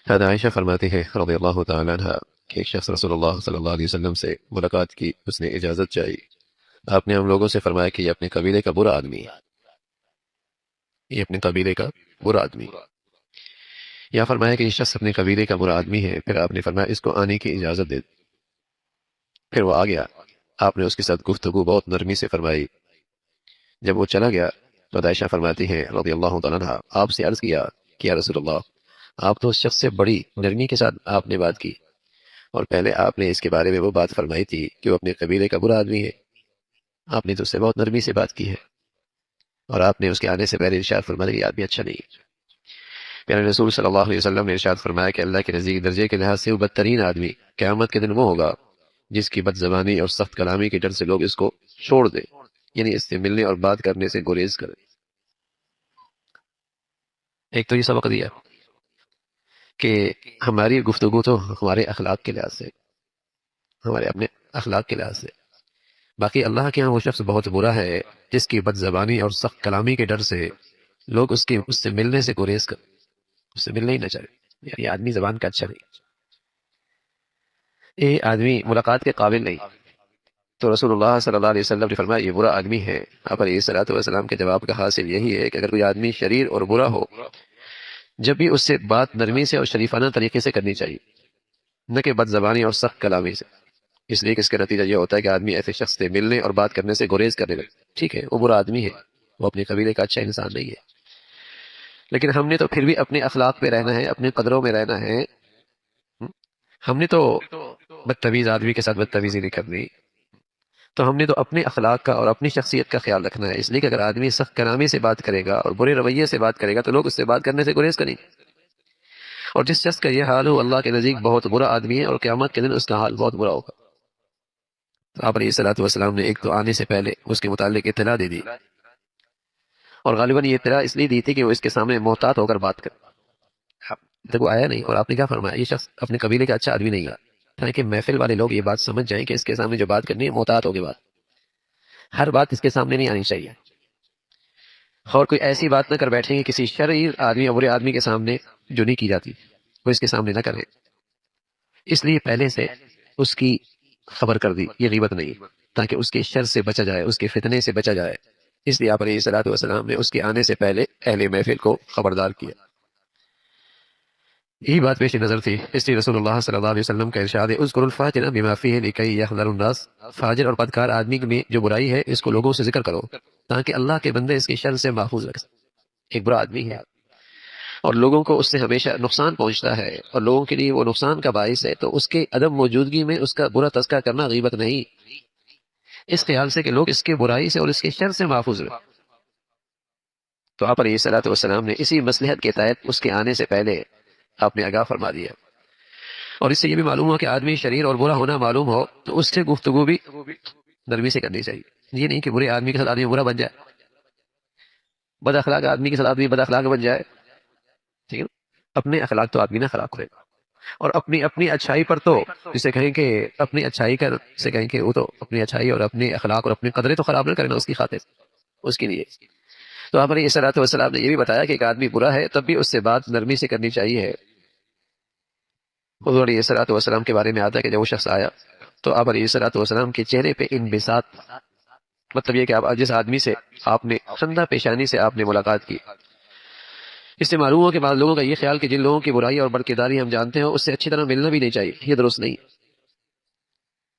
حضرت عائشہ فرماتی ہے رضی اللہ تعالیٰ عنہ کہ ایک شخص رسول اللہ صلی اللہ علیہ وسلم سے ملاقات کی، اس نے اجازت چاہی۔ آپ نے ہم لوگوں سے فرمایا کہ یہ اپنے قبیلے کا برا آدمی ہے، یہ اپنے قبیلے کا برا آدمی ہے۔ یا فرمایا کہ یہ شخص اپنے قبیلے کا برا آدمی ہے، پھر آپ نے فرمایا اس کو آنے کی اجازت دے۔ پھر وہ آ گیا، آپ نے اس کے ساتھ گفتگو بہت نرمی سے فرمائی۔ جب وہ چلا گیا تو عائشہ فرماتی ہیں رضی اللہ تعالیٰ عنہ، آپ سے عرض کیا کہ یا رسول اللہ، آپ تو اس شخص سے بڑی نرمی کے ساتھ آپ نے بات کی، اور پہلے آپ نے اس کے بارے میں وہ بات فرمائی تھی کہ وہ اپنے قبیلے کا برا آدمی ہے۔ آپ نے تو اس سے بہت نرمی سے بات کی ہے، اور آپ نے اس کے آنے سے پہلے ارشاد فرمایا کہ یہ آدمی اچھا نہیں ہے۔ پیارے رسول صلی اللہ علیہ وسلم نے ارشاد فرمایا کہ اللہ کے نزدیک درجے کے لحاظ سے وہ بدترین آدمی قیامت کے دن وہ ہوگا جس کی بد زبانی اور سخت کلامی کے ڈر سے لوگ اس کو چھوڑ دیں، یعنی اس سے ملنے اور بات کرنے سے گریز کریں۔ ایک تو یہ سبق دیا کہ ہماری گفتگو تو ہمارے اخلاق کے لحاظ سے، ہمارے اپنے اخلاق کے لحاظ سے، باقی اللہ کے ہاں وہ شخص بہت برا ہے جس کی بد زبانی اور سخت کلامی کے ڈر سے لوگ اس سے ملنے سے گریز کر، اس سے ملنا ہی نہ چاہے، یعنی یہ آدمی زبان کا اچھا نہیں، یہ آدمی ملاقات کے قابل نہیں۔ تو رسول اللہ صلی اللہ علیہ وسلم نے فرمایا یہ برا آدمی ہے۔ آپ علیہ الصلوۃ والسلام کے جواب کا حاصل یہی ہے کہ اگر کوئی آدمی شریر اور برا ہو، جب بھی اس سے بات نرمی سے اور شریفانہ طریقے سے کرنی چاہیے، نہ کہ بد زبانی اور سخت کلامی سے، اس لیے کہ اس کا نتیجہ یہ ہوتا ہے کہ آدمی ایسے شخص سے ملنے اور بات کرنے سے گریز کرنے لگے۔ ٹھیک ہے وہ برا آدمی ہے، وہ اپنے قبیلے کا اچھا انسان نہیں ہے، لیکن ہم نے تو پھر بھی اپنے اخلاق پہ رہنا ہے، اپنے قدروں میں رہنا ہے۔ ہم نے تو بدتمیز آدمی کے ساتھ بدتمیزی نہیں کرنی، تو ہم نے تو اپنے اخلاق کا اور اپنی شخصیت کا خیال رکھنا ہے۔ اس لیے کہ اگر آدمی سخت کلامی سے بات کرے گا اور برے رویے سے بات کرے گا تو لوگ اس سے بات کرنے سے گریز کریں گے، اور جس شخص کا یہ حال ہو اللہ کے نزدیک بہت برا آدمی ہے، اور قیامت کے دن اس کا حال بہت برا ہوگا۔ تو آپ علیہ الصلوۃ والسلام نے ایک تو آنے سے پہلے اس کے متعلق اطلاع دے دی، اور غالباً یہ اطلاع اس لیے دی تھی کہ وہ اس کے سامنے محتاط ہو کر بات کرے۔ اب تک وہ آیا نہیں، اور آپ نے کیا فرمایا، یہ شخص اپنے قبیلے کا اچھا آدمی نہیں ہے، تاکہ محفل والے لوگ یہ بات سمجھ جائیں کہ اس کے سامنے جو بات کرنی ہے محتاط ہو کے بات، ہر بات اس کے سامنے نہیں آنی چاہیے، اور کوئی ایسی بات نہ کر بیٹھیں گے کسی شرعی آدمی اور برے آدمی کے سامنے جو نہیں کی جاتی، وہ اس کے سامنے نہ کریں۔ اس لیے پہلے سے اس کی خبر کر دی، یہ غیبت نہیں، تاکہ اس کے شر سے بچا جائے، اس کے فتنے سے بچا جائے۔ اس لیے آپ علیہ الصلوۃ والسلام نے اس کے آنے سے پہلے اہل محفل کو خبردار کیا۔ یہی بات پیش نظر تھی، اس لیے رسول اللہ صلی اللہ علیہ وسلم کا ارشاد ہے اذکروا الفاجر بما فیہ لکی یحذر الناس، فاجر اور بدکار آدمی میں جو برائی ہے اس کو لوگوں سے ذکر کرو تاکہ اللہ کے بندے اس کے شر سے محفوظ رکھ سکیں۔ ایک برا آدمی ہے اور لوگوں کو اس سے ہمیشہ نقصان پہنچتا ہے، اور لوگوں کے لیے وہ نقصان کا باعث ہے، تو اس کے عدم موجودگی میں اس کا برا تذکرہ کرنا غیبت نہیں، اس خیال سے کہ لوگ اس کے برائی سے اور اس کے شر سے محفوظ رہیں۔ تو آپ علیہ الصلوۃ والسلام نے اسی مصلحت کے تحت اس کے آنے سے پہلے آپ نے آگاہ فرما دیا، اور اس سے یہ بھی معلوم ہو کہ آدمی شریر اور برا ہونا معلوم ہو تو اس سے گفتگو بھی نرمی سے کرنی چاہیے، یہ نہیں کہ برے آدمی کے ساتھ آدمی برا بن جائے، بد اخلاق آدمی کے ساتھ آدمی بد اخلاق بن جائے، ٹھیک ہے نا؟ اپنے اخلاق تو آدمی نہ خراب کرے، اور اپنی اپنی اچھائی پر تو جسے کہیں کہ اپنی اچھائی کا سے کہیں کہ وہ تو اپنی اچھائی اور اپنے اخلاق اور اپنی قدریں تو خراب نہ کرنا اس کی خاطر، اس کے لیے۔ تو آپ علیہ الصلوۃ والسلام نے یہ بھی بتایا کہ ایک آدمی برا ہے تب بھی اس سے بات نرمی سے کرنی چاہیے۔ حضور علیہ الصلوۃ والسلام کے بارے میں آتا ہے کہ جب وہ شخص آیا تو آپ علیہ الصلوۃ والسلام کے چہرے پہ انبساط، مطلب یہ کہ آپ جس آدمی سے آپ نے خندہ پیشانی سے آپ نے ملاقات کی، اس سے معلوم ہو کہ بعض لوگوں کا یہ خیال کہ جن لوگوں کی برائی اور بدکرداری ہم جانتے ہیں اس سے اچھی طرح ملنا بھی نہیں چاہیے، یہ درست نہیں،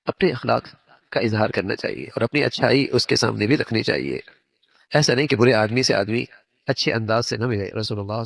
اپنے اخلاق کا اظہار کرنا چاہیے اور اپنی اچھائی اس کے سامنے بھی رکھنی چاہیے۔ ایسا نہیں کہ برے آدمی سے آدمی اچھے انداز سے نہ ملے۔ رسول اللہ